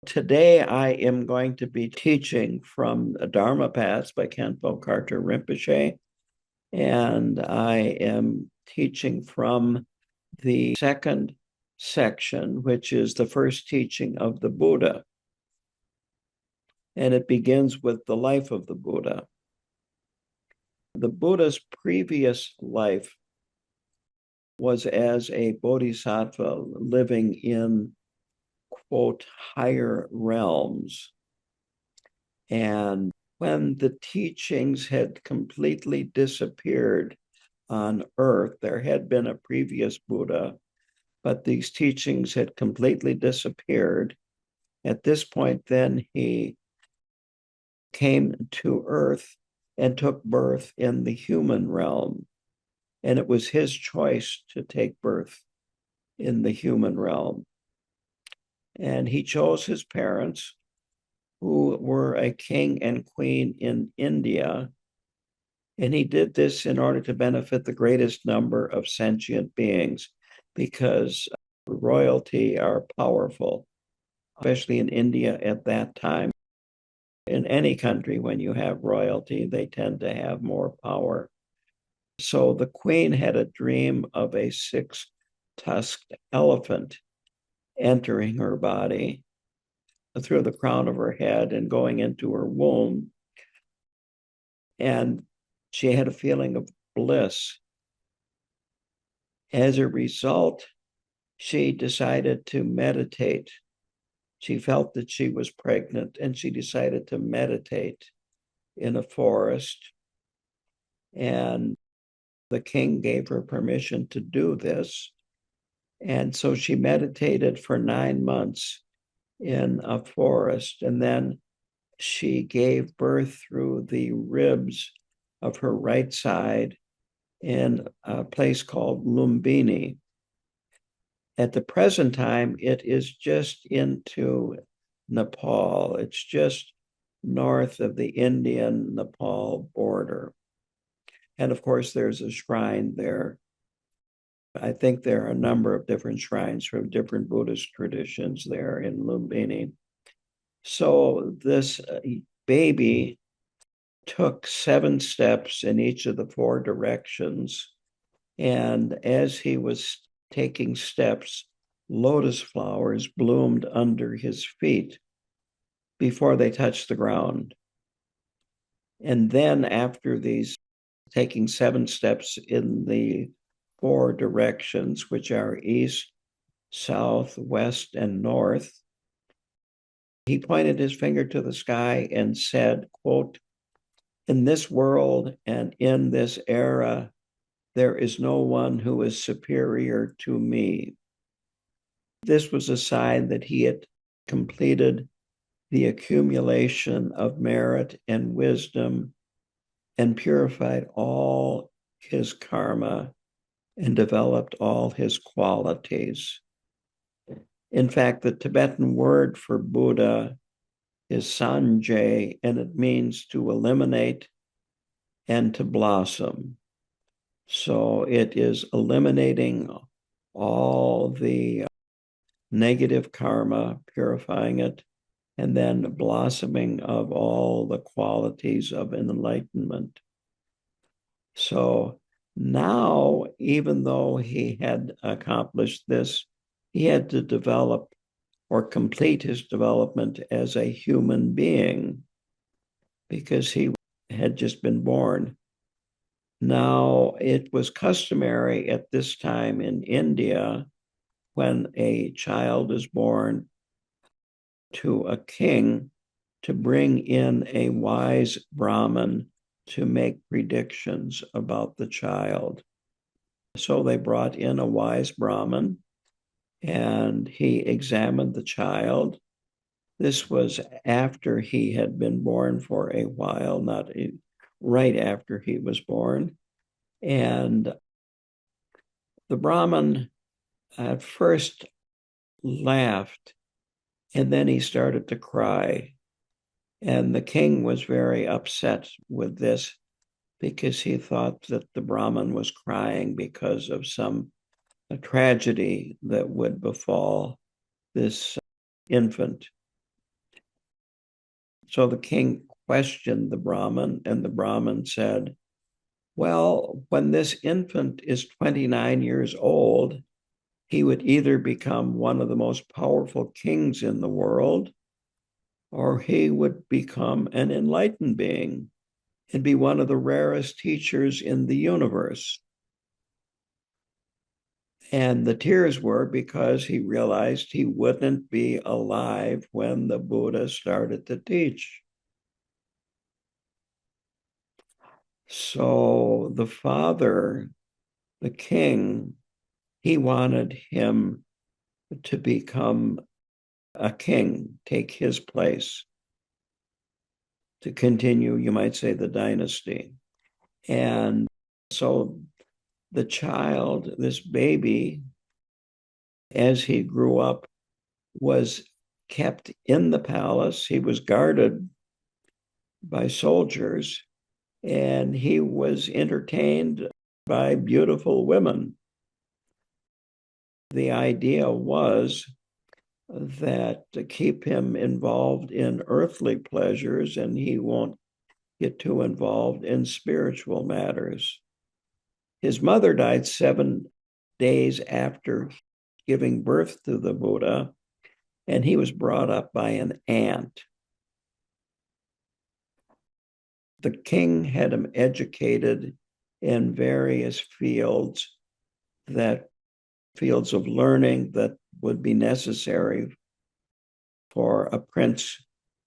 Today, I am going to be teaching from Dharma Paths by Khenpo Karthar Rinpoche, and I am teaching from the second section, which is the first teaching of the Buddha. And it begins with the life of the Buddha. The Buddha's previous life was as a bodhisattva living in, quote, higher realms. And when the teachings had completely disappeared on earth, there had been a previous Buddha, but these teachings had completely disappeared. At this point, then he came to earth and took birth in the human realm. And it was his choice to take birth in the human realm. And he chose his parents, who were a king and queen in India. And he did this in order to benefit the greatest number of sentient beings, because royalty are powerful, especially in India at that time. In any country, when you have royalty, they tend to have more power. So the queen had a dream of a six-tusked elephant entering her body through the crown of her head and going into her womb. And she had a feeling of bliss. As a result, she decided to meditate. She felt that she was pregnant, and she decided to meditate in a forest. And the king gave her permission to do this. And so she meditated for 9 months in a forest, and then she gave birth through the ribs of her right side in a place called Lumbini. At the present time, it is just into Nepal. It's just north of the Indian-Nepal border. And of course, there's a shrine there. I think there are a number of different shrines from different Buddhist traditions there in Lumbini. So this baby took 7 steps in each of the 4 directions. And as he was taking steps, lotus flowers bloomed under his feet before they touched the ground. And then after these, taking 7 steps in the 4 directions, which are east, south, west, and north, he pointed his finger to the sky and said, quote, "In this world and in this era, there is no one who is superior to me." This was a sign that he had completed the accumulation of merit and wisdom and purified all his karma and developed all his qualities. In fact, the Tibetan word for Buddha is Sanjay, and it means to eliminate and to blossom. So it is eliminating all the negative karma, purifying it, and then blossoming of all the qualities of enlightenment. So now, even though he had accomplished this, he had to develop or complete his development as a human being, because he had just been born. Now, it was customary at this time in India, when a child is born to a king, to bring in a wise Brahmin to make predictions about the child. So they brought in a wise Brahmin, and he examined the child. This was after he had been born for a while, not right after he was born. And the Brahmin at first laughed, and then he started to cry. And the king was very upset with this, because he thought that the Brahmin was crying because of some tragedy that would befall this infant. So the king questioned the Brahmin, and the Brahmin said, well, when this infant is 29 years old, he would either become one of the most powerful kings in the world, or he would become an enlightened being and be one of the rarest teachers in the universe. And the tears were because he realized he wouldn't be alive when the Buddha started to teach. So the father, the king, he wanted him to become a king, take his place, to continue, you might say, the dynasty. And so the child, this baby, as he grew up, was kept in the palace. He was guarded by soldiers, and he was entertained by beautiful women. The idea was that to keep him involved in earthly pleasures, and he won't get too involved in spiritual matters. His mother died 7 days after giving birth to the Buddha, and he was brought up by an aunt. The king had him educated in various fields of learning that would be necessary for a prince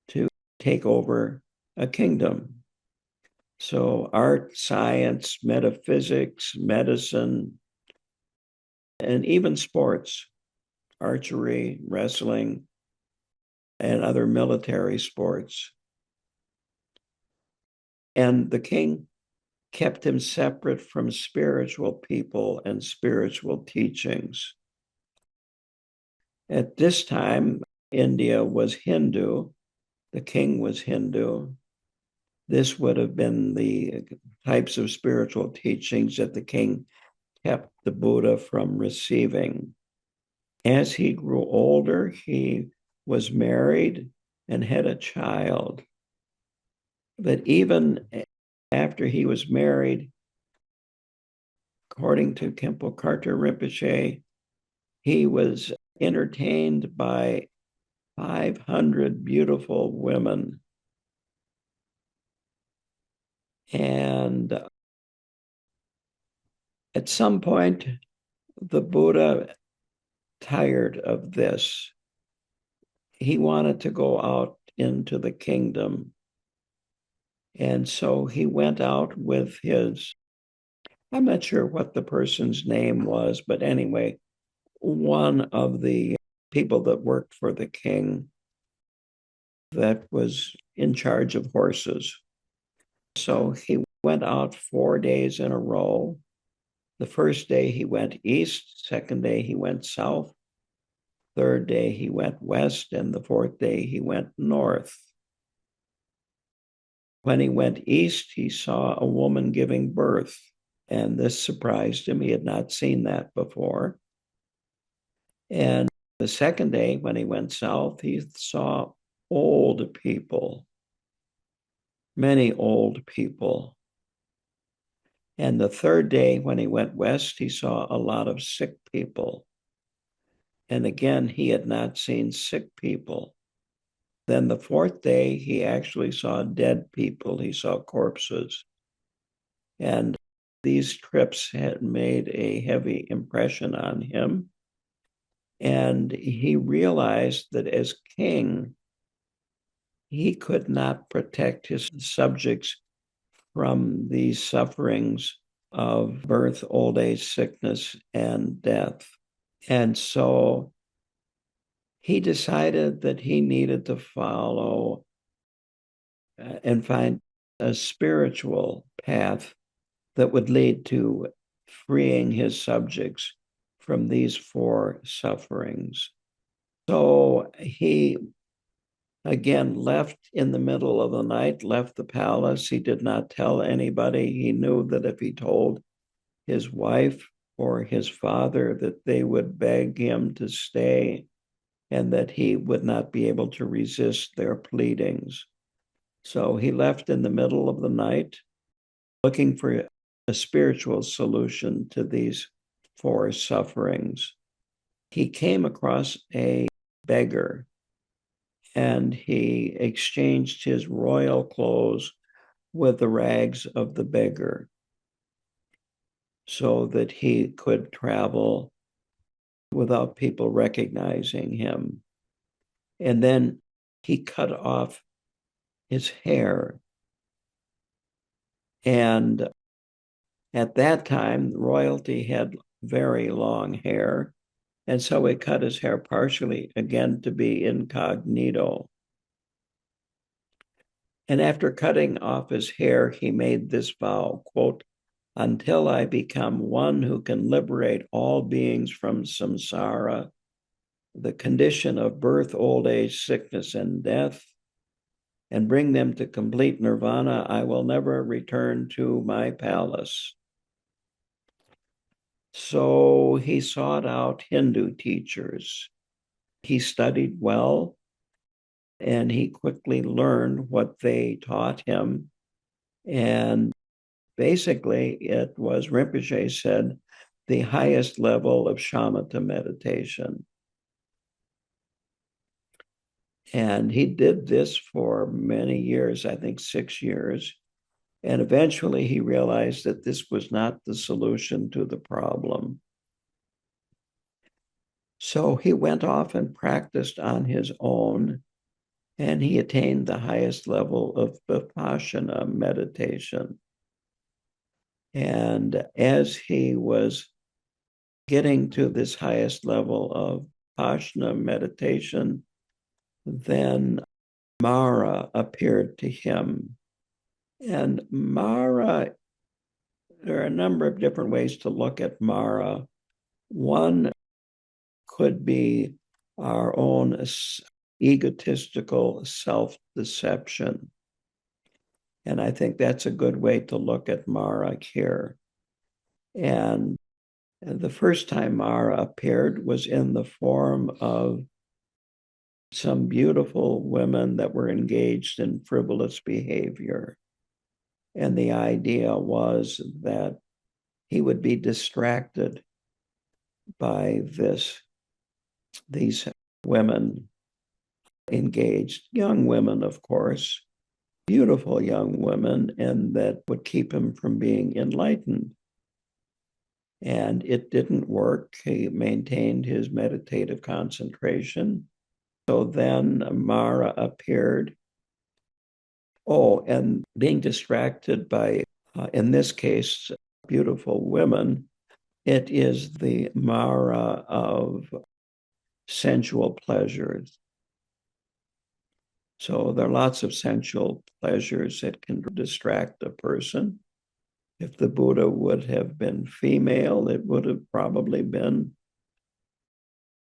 to take over a kingdom. So art, science, metaphysics, medicine, and even sports, archery, wrestling, and other military sports. And the king kept him separate from spiritual people and spiritual teachings. At this time, India was Hindu. The king was Hindu. This would have been the types of spiritual teachings that the king kept the Buddha from receiving. As he grew older, he was married and had a child. But even after he was married, according to Khenpo Karthar Rinpoche, he was entertained by 500 beautiful women. And at some point, the Buddha tired of this. He wanted to go out into the kingdom. And so he went out with I'm not sure what the person's name was, but anyway, one of the people that worked for the king that was in charge of horses. So he went out 4 days in a row. The first day he went east, second day he went south, third day he went west, and the fourth day he went north. When he went east, he saw a woman giving birth, and this surprised him. He had not seen that before. And the second day, when he went south, he saw old people, many old people. And the third day, when he went west, he saw a lot of sick people. And again, he had not seen sick people. Then the fourth day, he actually saw dead people. He saw corpses. And these trips had made a heavy impression on him. And he realized that as king, he could not protect his subjects from these sufferings of birth, old age, sickness, and death. And so he decided that he needed to follow and find a spiritual path that would lead to freeing his subjects from these 4 sufferings. So he again left in the middle of the night, left the palace. He did not tell anybody. He knew that if he told his wife or his father, that they would beg him to stay and that he would not be able to resist their pleadings. So he left in the middle of the night looking for a spiritual solution to these four sufferings. He came across a beggar and he exchanged his royal clothes with the rags of the beggar so that he could travel without people recognizing him. And then he cut off his hair. And at that time, royalty had very long hair. And so he cut his hair partially, again, to be incognito. And after cutting off his hair, he made this vow, quote, until I become one who can liberate all beings from samsara, the condition of birth, old age, sickness, and death, and bring them to complete nirvana, I will never return to my palace. So he sought out Hindu teachers. He studied well, and he quickly learned what they taught him. And basically, it was, Rinpoche said, the highest level of shamatha meditation. And he did this for many years, I think 6 years. And eventually he realized that this was not the solution to the problem. So he went off and practiced on his own, and he attained the highest level of Vipassana meditation. And as he was getting to this highest level of Vipassana meditation, then Mara appeared to him. And Mara, there are a number of different ways to look at Mara. One could be our own egotistical self-deception. And I think that's a good way to look at Mara here. And the first time Mara appeared was in the form of some beautiful women that were engaged in frivolous behavior. And the idea was that he would be distracted by these women engaged, young women, of course, beautiful young women, and that would keep him from being enlightened. And it didn't work. He maintained his meditative concentration. So then Mara appeared. Oh, and being distracted by, in this case, beautiful women, it is the Mara of sensual pleasures. So there are lots of sensual pleasures that can distract a person. If the Buddha would have been female, it would have probably been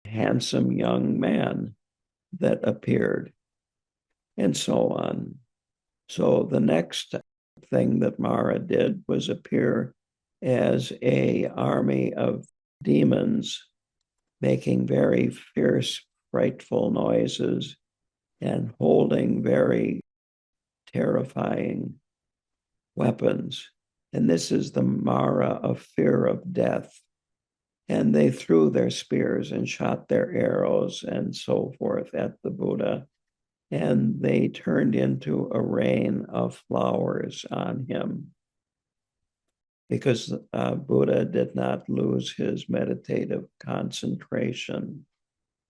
a handsome young man that appeared, and so on. So the next thing that Mara did was appear as an army of demons, making very fierce, frightful noises and holding very terrifying weapons. And this is the Mara of fear of death. And they threw their spears and shot their arrows and so forth at the Buddha. And they turned into a rain of flowers on him because Buddha did not lose his meditative concentration.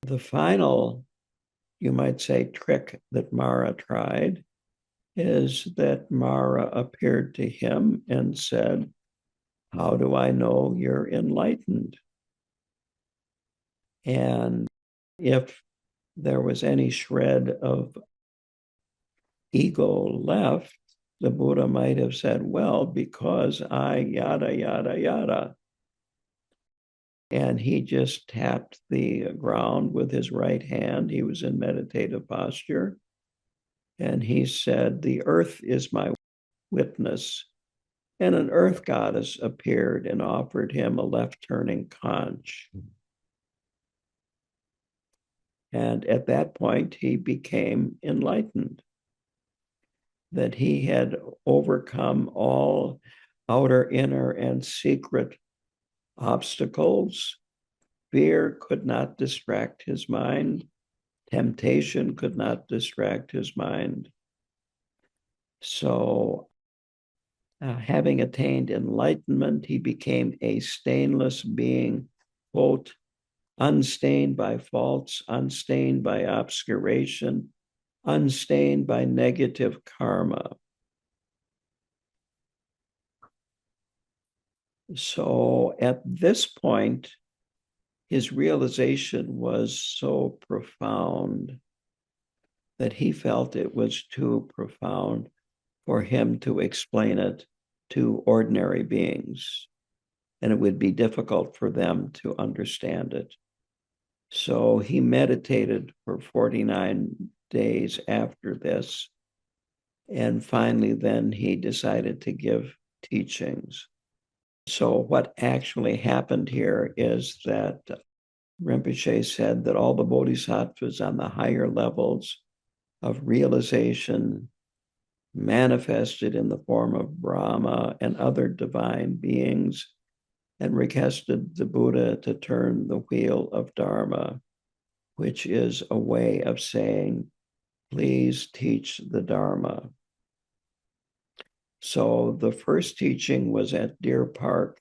The final, you might say, trick that Mara tried is that Mara appeared to him and said, how do I know you're enlightened? And if there was any shred of ego left, the Buddha might have said, well, because I yada, yada, yada. And he just tapped the ground with his right hand. He was in meditative posture. And he said, the earth is my witness. And an earth goddess appeared and offered him a left-turning conch. And at that point, he became enlightened. that he had overcome all outer, inner, and secret obstacles. Fear could not distract his mind. Temptation could not distract his mind. So, having attained enlightenment, he became a stainless being, quote, unstained by faults, unstained by obscuration, unstained by negative karma. So at this point, his realization was so profound that he felt it was too profound for him to explain it to ordinary beings, and it would be difficult for them to understand it. So he meditated for 49 days after this, and finally then he decided to give teachings. So what actually happened here is that Rinpoche said that all the bodhisattvas on the higher levels of realization manifested in the form of Brahma and other divine beings and requested the Buddha to turn the wheel of Dharma, which is a way of saying, please teach the Dharma. So the first teaching was at Deer Park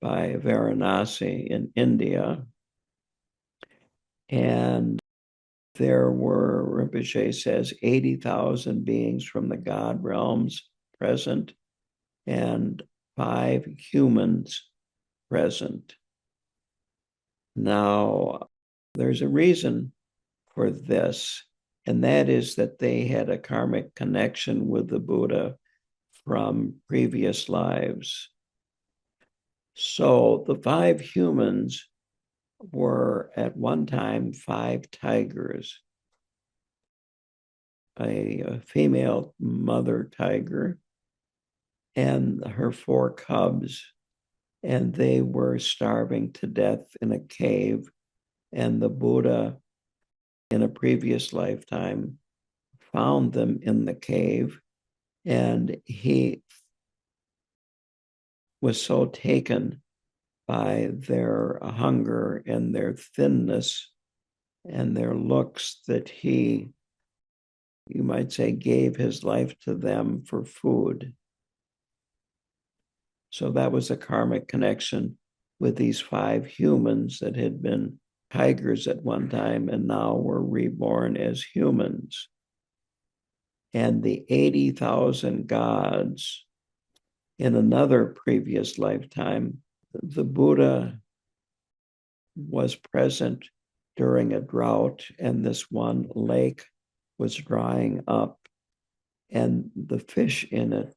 by Varanasi in India. And there were, Rinpoche says, 80,000 beings from the God realms present and 5 humans present. Now, there's a reason for this, and that is that they had a karmic connection with the Buddha from previous lives. So the 5 humans were at one time 5 tigers, a female mother tiger and her 4 cubs, and they were starving to death in a cave. And the Buddha, in a previous lifetime, found them in the cave, and he was so taken by their hunger and their thinness and their looks that he, you might say, gave his life to them for food. So that was a karmic connection with these 5 humans that had been tigers at one time and now were reborn as humans. And the 80,000 gods in another previous lifetime, the Buddha was present during a drought, and this one lake was drying up, and the fish in it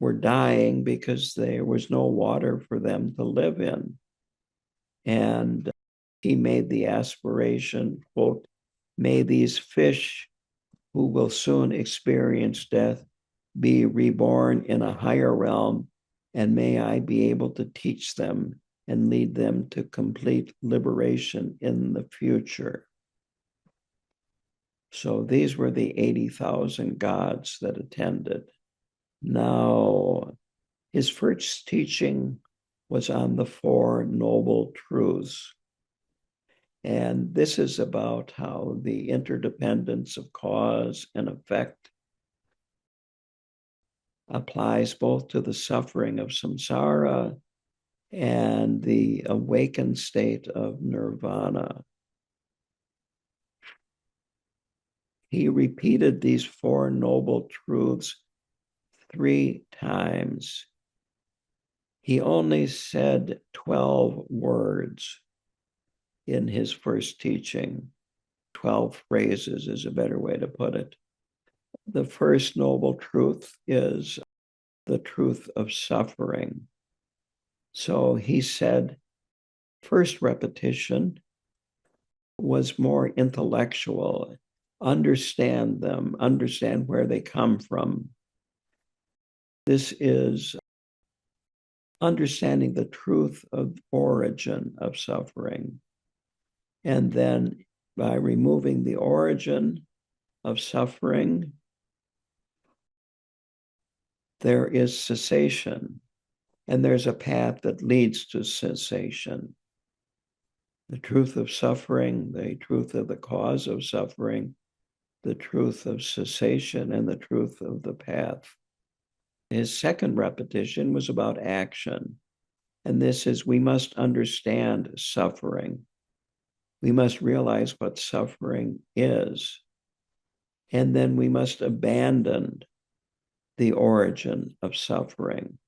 were dying because there was no water for them to live in. And he made the aspiration, quote, may these fish who will soon experience death be reborn in a higher realm, and may I be able to teach them and lead them to complete liberation in the future. So these were the 80,000 gods that attended. Now, his first teaching was on the 4 noble truths. And this is about how the interdependence of cause and effect applies both to the suffering of samsara and the awakened state of nirvana. He repeated these 4 noble truths 3 times. He only said 12 words in his first teaching. 12 phrases is a better way to put it. The first noble truth is the truth of suffering. So he said, first repetition was more intellectual. Understand them, understand where they come from. This is understanding the truth of origin of suffering. And then by removing the origin of suffering, there is cessation, and there's a path that leads to cessation. The truth of suffering, the truth of the cause of suffering, the truth of cessation, and the truth of the path. His second repetition was about action. And this is, we must understand suffering. We must realize what suffering is. And then we must abandon the origin of suffering.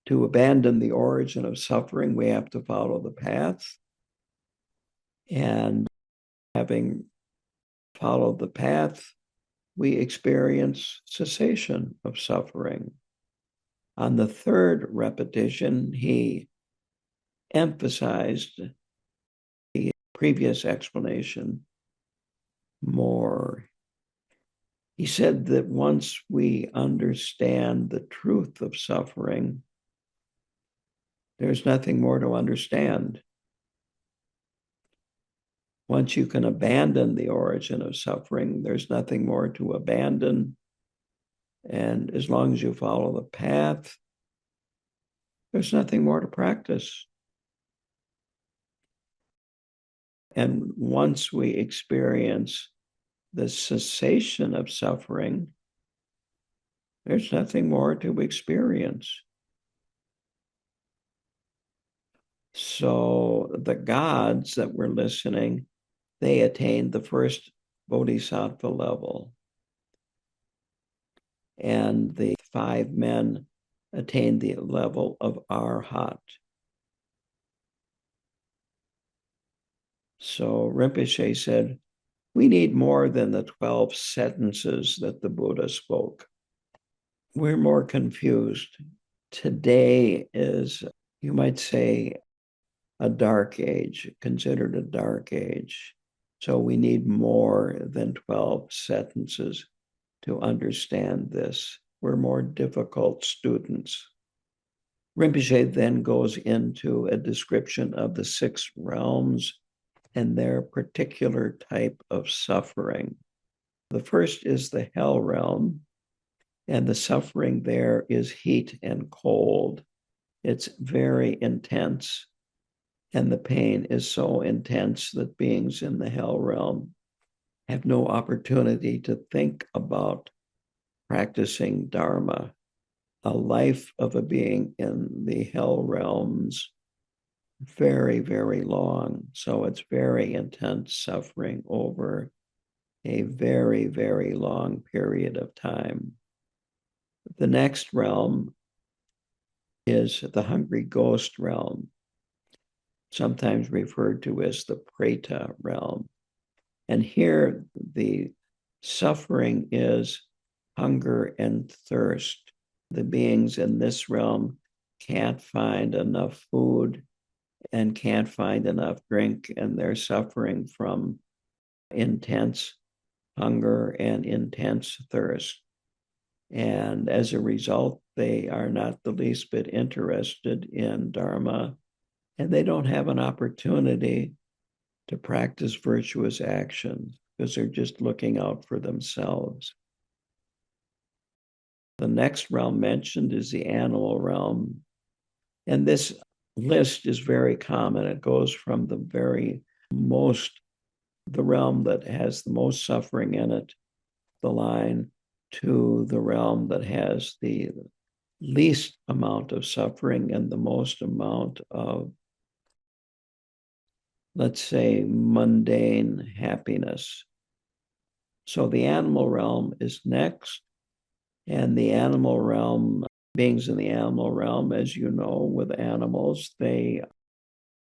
To abandon the origin of suffering, we have to follow the path. And having followed the path, we experience cessation of suffering. On the third repetition, he emphasized the previous explanation more. He said that once we understand the truth of suffering, there's nothing more to understand. Once you can abandon the origin of suffering, there's nothing more to abandon. And as long as you follow the path, there's nothing more to practice. And once we experience the cessation of suffering, there's nothing more to experience. So the gods that were listening, they attained the first bodhisattva level. And the 5 men attained the level of arhat. So Rinpoche said, we need more than the 12 sentences that the Buddha spoke. We're more confused. Today is, you might say, a dark age, considered a dark age. So we need more than 12 sentences to understand this. We're more difficult students. Rinpoche then goes into a description of the 6 realms and their particular type of suffering. The first is the hell realm, and the suffering there is heat and cold. It's very intense, and the pain is so intense that beings in the hell realm have no opportunity to think about practicing Dharma. A life of a being in the hell realms, very, very long. So it's very intense suffering over a very, very long period of time. The next realm is the hungry ghost realm, sometimes referred to as the Preta realm. And here the suffering is hunger and thirst. The beings in this realm can't find enough food and can't find enough drink, and they're suffering from intense hunger and intense thirst. And as a result, they are not the least bit interested in Dharma, and they don't have an opportunity to practice virtuous action because they're just looking out for themselves. The next realm mentioned is the animal realm. And this list is very common. It goes from the realm that has the most suffering in it, the line, to the realm that has the least amount of suffering and the most amount of, let's say, mundane happiness. So the animal realm is next. And the animal realm, beings in the animal realm, as you know, with animals, they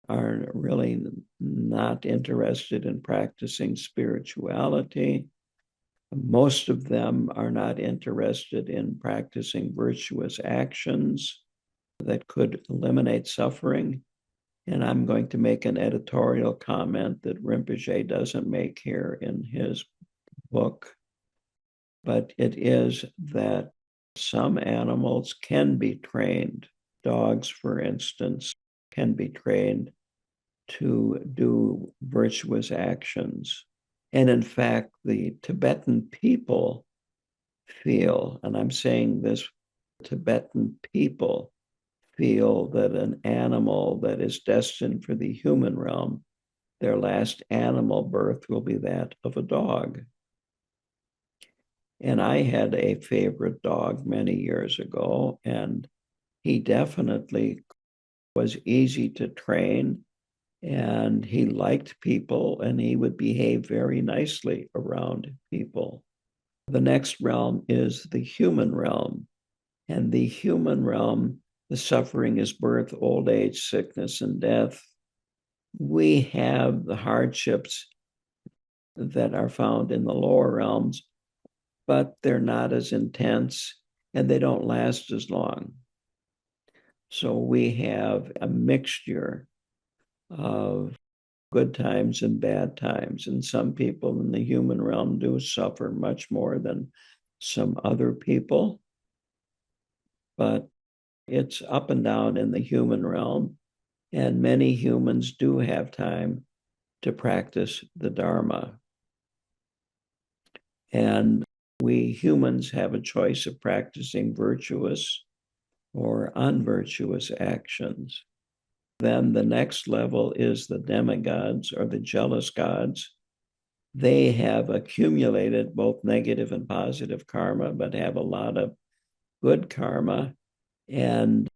are really not interested in practicing spirituality. Most of them are not interested in practicing virtuous actions that could eliminate suffering. And I'm going to make an editorial comment that Rinpoche doesn't make here in his book. But it is that some animals can be trained. Dogs, for instance, can be trained to do virtuous actions. And in fact, the Tibetan people feel, and I'm saying this Tibetan people feel that an animal that is destined for the human realm, their last animal birth will be that of a dog. And I had a favorite dog many years ago, and he definitely was easy to train, and he liked people, and he would behave very nicely around people. The next realm is the human realm. And the human realm, the suffering is birth, old age, sickness, and death. We have the hardships that are found in the lower realms, but they're not as intense and they don't last as long. So we have a mixture of good times and bad times. And some people in the human realm do suffer much more than some other people. But it's up and down in the human realm. And many humans do have time to practice the Dharma. And we humans have a choice of practicing virtuous or unvirtuous actions. Then the next level is the demigods or the jealous gods. They have accumulated both negative and positive karma, but have a lot of good karma. And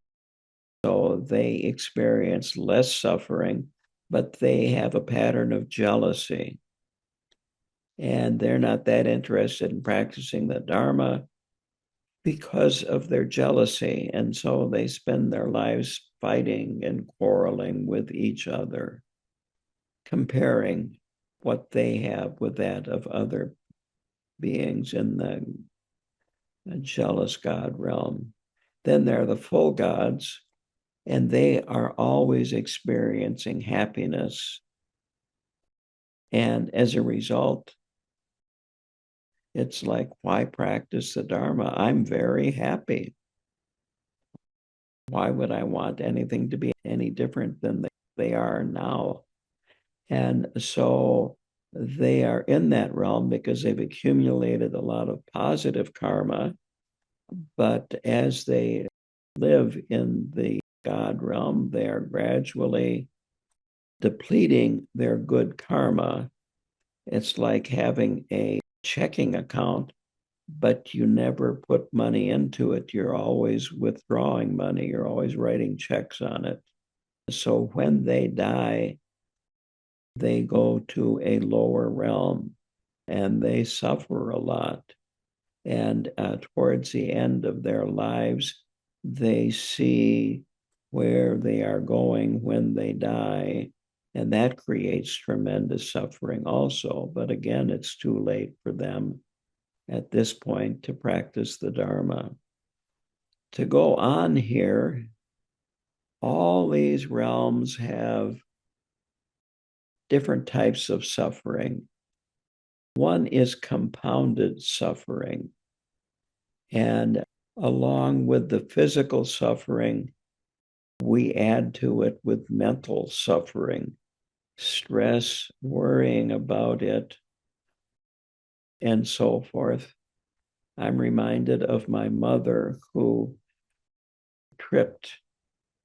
so they experience less suffering, but they have a pattern of jealousy. And they're not that interested in practicing the Dharma because of their jealousy. And so they spend their lives fighting and quarreling with each other, comparing what they have with that of other beings in the jealous God realm. Then there are the full gods, and they are always experiencing happiness. And as a result, it's like, why practice the Dharma? I'm very happy. Why would I want anything to be any different than they are now? And so they are in that realm because they've accumulated a lot of positive karma. But as they live in the God realm, they are gradually depleting their good karma. It's like having a checking account, but you never put money into it. You're always withdrawing money. You're always writing checks on it. So when they die, they go to a lower realm and they suffer a lot. And towards the end of their lives, they see where they are going when they die. And that creates tremendous suffering also. But again, it's too late for them at this point to practice the Dharma. To go on here, all these realms have different types of suffering. One is compounded suffering. And along with the physical suffering, we add to it with mental suffering, stress, worrying about it, and so forth. I'm reminded of my mother who tripped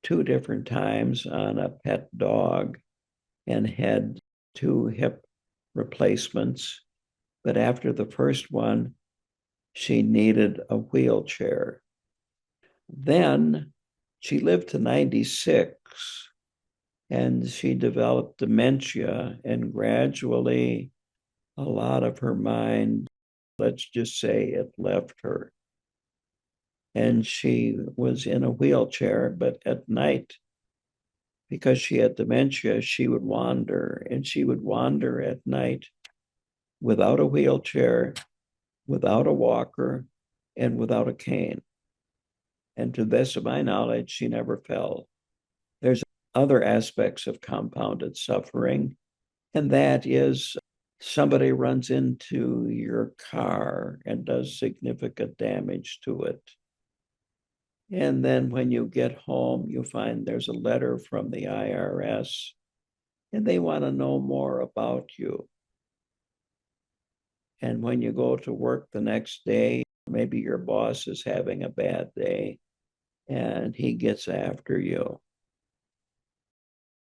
2 different times on a pet dog and had 2 hip replacements. But after the first one, she needed a wheelchair. Then she lived to 96 and she developed dementia, and gradually a lot of her mind, let's just say, it left her. And she was in a wheelchair, but at night, because she had dementia, she would wander, and she would wander at night without a wheelchair, without a walker, and without a cane. And to the best of my knowledge, she never fell. There's other aspects of compounded suffering, and that is somebody runs into your car and does significant damage to it. And then when you get home, you find there's a letter from the IRS, and they want to know more about you. And when you go to work the next day, Maybe your boss is having a bad day and he gets after you.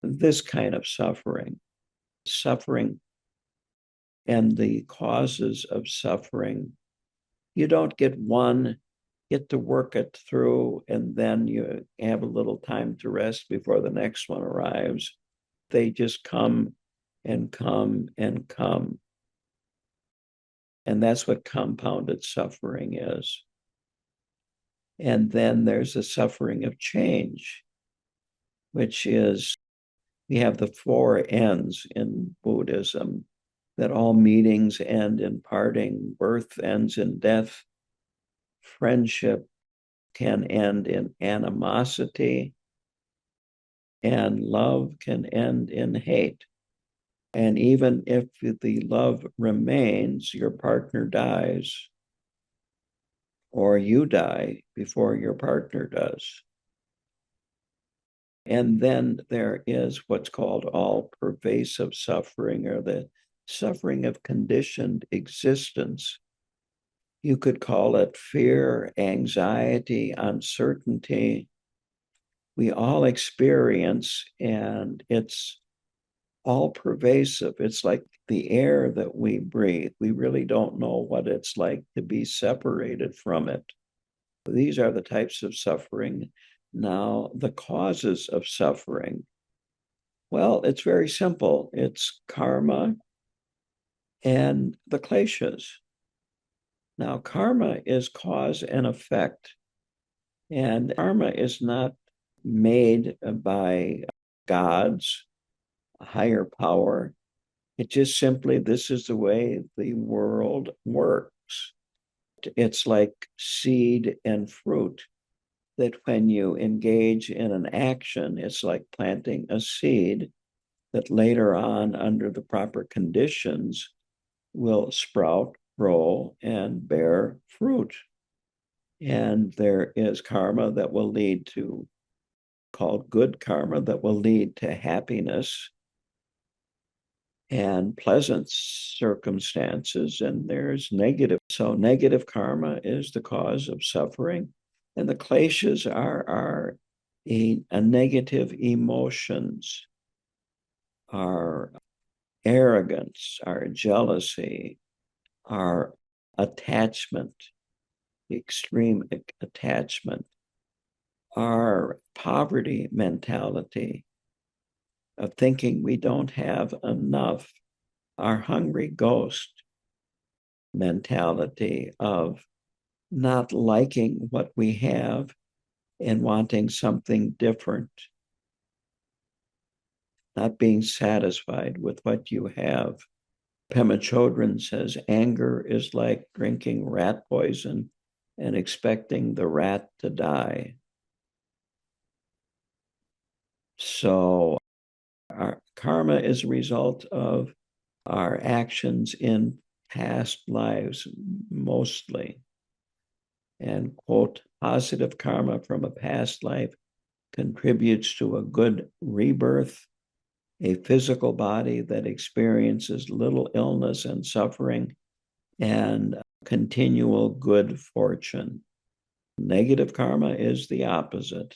This kind of suffering and the causes of suffering, you don't get to work it through, and then you have a little time to rest before the next one arrives. They just come and come and come. And that's what compounded suffering is. And then there's the suffering of change, which is, we have the four ends in Buddhism, that all meetings end in parting, birth ends in death, friendship can end in animosity, and love can end in hate. And even if the love remains, your partner dies, or you die before your partner does. And then there is what's called all pervasive suffering, or the suffering of conditioned existence. You could call it fear, anxiety, uncertainty. We all experience, and it's all pervasive. It's like the air that we breathe. We really don't know what it's like to be separated from it. These are the types of suffering. Now, the causes of suffering. Well, it's very simple. It's karma and the kleshas. Now, karma is cause and effect. And karma is not made by gods, a higher power. It just simply, this is the way the world works. It's like seed and fruit, that when you engage in an action, it's like planting a seed that later on, under the proper conditions, will sprout, grow, and bear fruit. And there is karma that will lead to, called good karma, that will lead to happiness and pleasant circumstances, and there's negative. So negative karma is the cause of suffering, and the kleshas are a negative emotions, our arrogance, our jealousy, our attachment, extreme attachment, our poverty mentality of thinking we don't have enough, our hungry ghost mentality of not liking what we have and wanting something different, not being satisfied with what you have. Pema Chodron says anger is like drinking rat poison and expecting the rat to die. So our karma is a result of our actions in past lives, mostly. And, quote, positive karma from a past life contributes to a good rebirth, a physical body that experiences little illness and suffering, and continual good fortune. Negative karma is the opposite.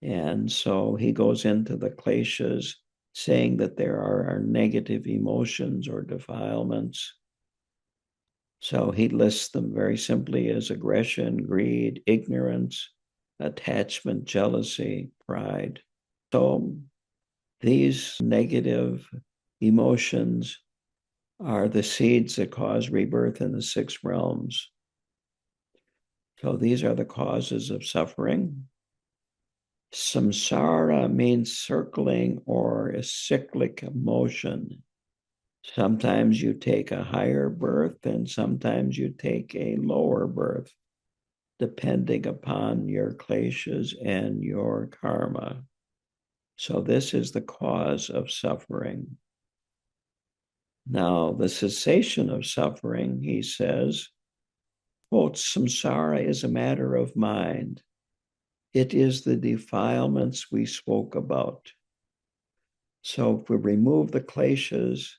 And so he goes into the kleshas, saying that there are negative emotions or defilements. So he lists them very simply as aggression, greed, ignorance, attachment, jealousy, pride. So these negative emotions are the seeds that cause rebirth in the six realms. So these are the causes of suffering. Samsara means circling or a cyclic motion. Sometimes you take a higher birth and sometimes you take a lower birth, depending upon your kleshas and your karma. So this is the cause of suffering. Now, the cessation of suffering, he says, quote, samsara is a matter of mind. It is the defilements we spoke about. So if we remove the kleshas,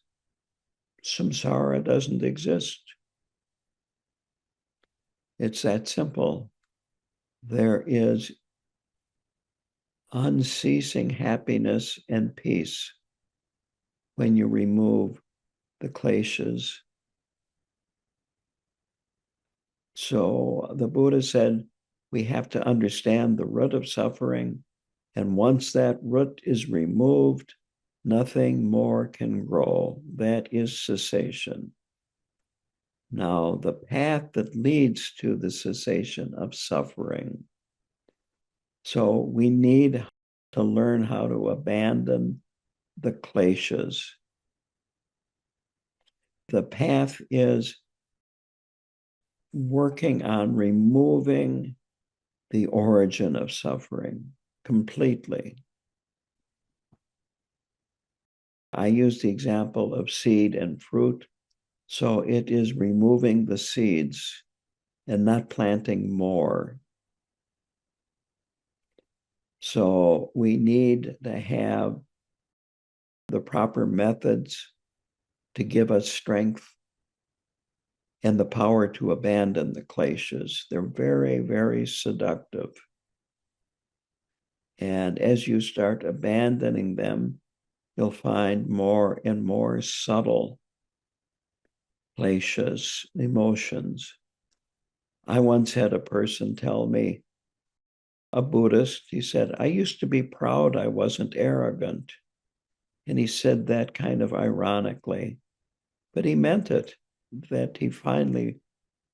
samsara doesn't exist. It's that simple. There is unceasing happiness and peace when you remove the kleshas. So the Buddha said we have to understand the root of suffering, and once that root is removed, nothing more can grow. That is cessation. Now, the path that leads to the cessation of suffering. So we need to learn how to abandon the kleshas. The path is working on removing the origin of suffering completely. I use the example of seed and fruit. So it is removing the seeds and not planting more. So we need to have the proper methods to give us strength and the power to abandon the kleshas. They're very, very seductive. And as you start abandoning them, you'll find more and more subtle kleshas, emotions. I once had a person tell me, a Buddhist, he said, I used to be proud I wasn't arrogant. And he said that kind of ironically, but he meant it, that he finally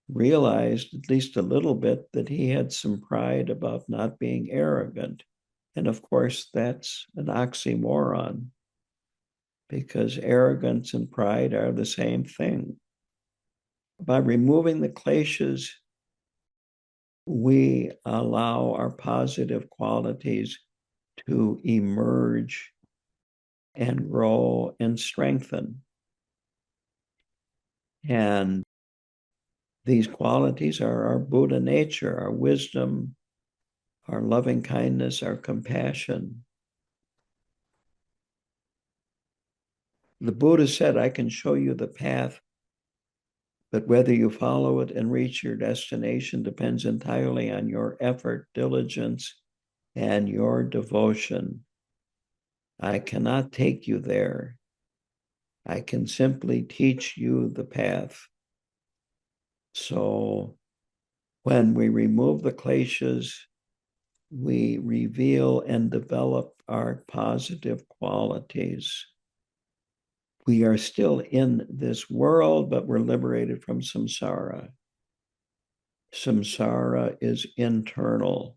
realized, at least a little bit, that he had some pride about not being arrogant. And of course, that's an oxymoron, because arrogance and pride are the same thing. By removing the kleshas, we allow our positive qualities to emerge and grow and strengthen. And these qualities are our Buddha nature, our wisdom, our loving kindness, our compassion. The Buddha said, I can show you the path, but whether you follow it and reach your destination depends entirely on your effort, diligence, and your devotion. I cannot take you there. I can simply teach you the path. So when we remove the kleshas, we reveal and develop our positive qualities. We are still in this world, but we're liberated from samsara. Samsara is internal.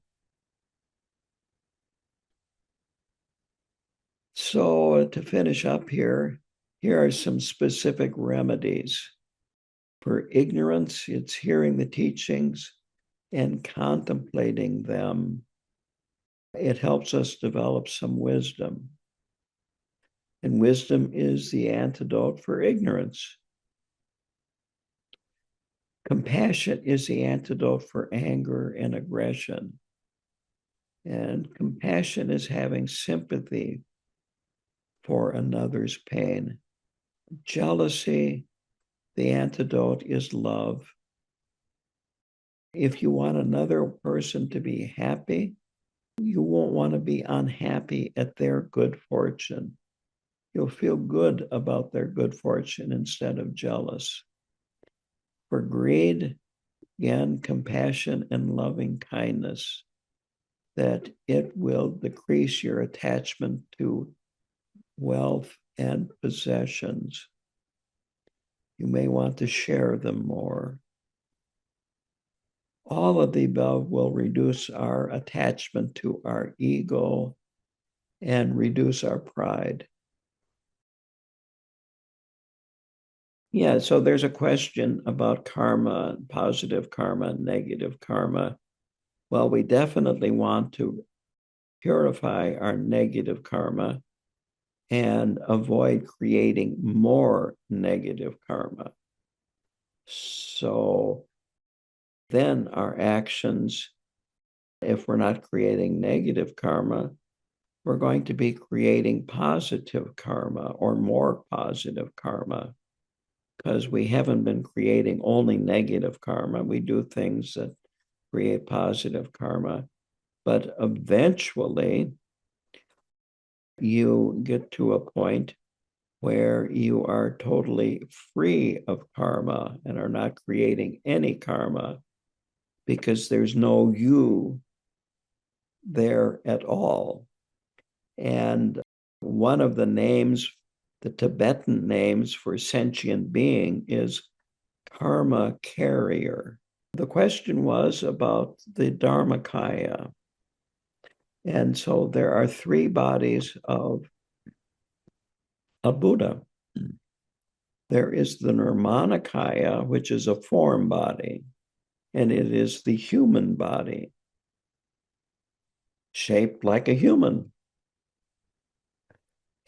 So to finish up here are some specific remedies. For ignorance, it's hearing the teachings and contemplating them. It helps us develop some wisdom. And wisdom is the antidote for ignorance. Compassion is the antidote for anger and aggression. And compassion is having sympathy for another's pain. Jealousy, the antidote is love. If you want another person to be happy, you won't want to be unhappy at their good fortune. You'll feel good about their good fortune instead of jealous. For greed, again, compassion and loving kindness, that it will decrease your attachment to wealth and possessions. You may want to share them more. All of the above will reduce our attachment to our ego and reduce our pride. Yeah, so there's a question about karma, positive karma, negative karma. Well, we definitely want to purify our negative karma and avoid creating more negative karma. So then our actions, if we're not creating negative karma, we're going to be creating positive karma or more positive karma. because we haven't been creating only negative karma. We do things that create positive karma. But eventually, you get to a point where you are totally free of karma and are not creating any karma because there's no you there at all. And one of the names, the Tibetan names for sentient being, is karma carrier. The question was about the Dharmakaya. And so there are three bodies of a Buddha. There is the Nirmanakaya, which is a form body, and it is the human body, shaped like a human.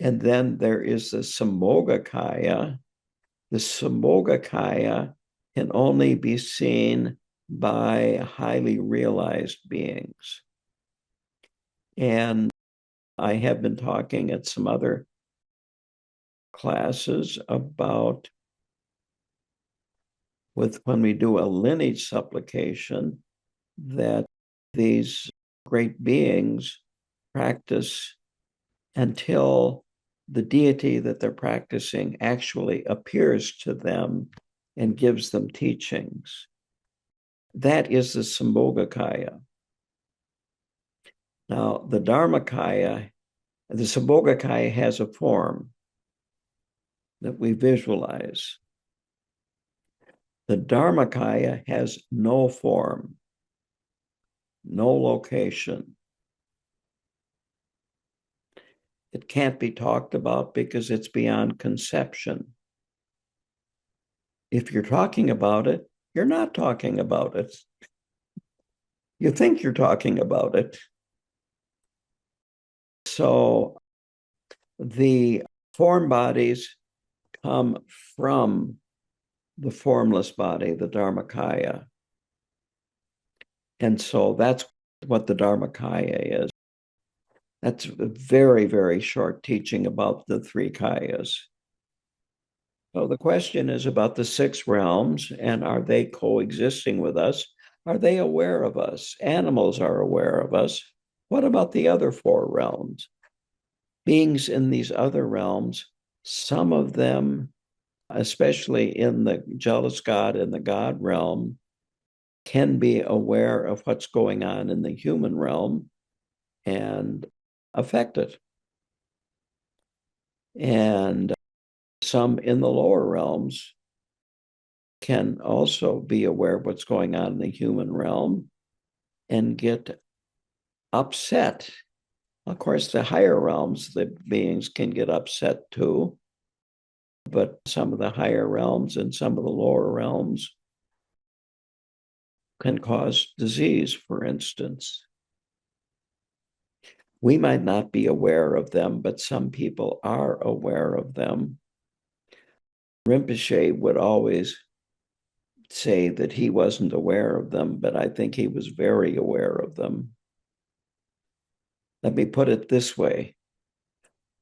And then there is the Sambhogakaya. The Sambhogakaya can only be seen by highly realized beings. And I have been talking at some other classes about when we do a lineage supplication, that these great beings practice until the deity that they're practicing actually appears to them and gives them teachings. That is the Sambhogakaya. Now, the Dharmakaya, the Sambhogakaya has a form that we visualize. The Dharmakaya has no form, no location. It can't be talked about because it's beyond conception. If you're talking about it, you're not talking about it. You think you're talking about it. So the form bodies come from the formless body, the Dharmakaya. And so that's what the Dharmakaya is. That's a very, very short teaching about the three kayas. So the question is about the six realms, and are they coexisting with us? Are they aware of us? Animals are aware of us. What about the other four realms? Beings in these other realms, some of them, especially in the jealous God and the God realm, can be aware of what's going on in the human realm and affect it. And some in the lower realms can also be aware of what's going on in the human realm and get upset. Of course, the higher realms, the beings can get upset too, but some of the higher realms and some of the lower realms can cause disease, for instance. We might not be aware of them, but some people are aware of them. Rinpoche would always say that he wasn't aware of them, but I think he was very aware of them. Let me put it this way.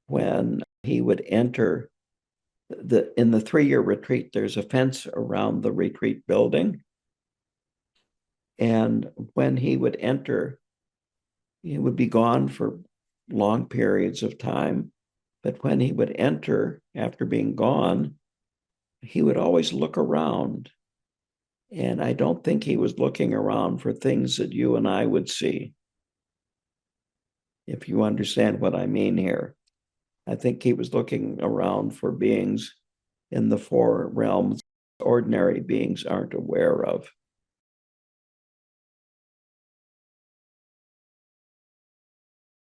When he would enter in the 3-year retreat, there's a fence around the retreat building. And when he would enter, he would be gone for long periods of time. But when he would enter after being gone, he would always look around. And I don't think he was looking around for things that you and I would see, if you understand what I mean here. I think he was looking around for beings in the four realms ordinary beings aren't aware of.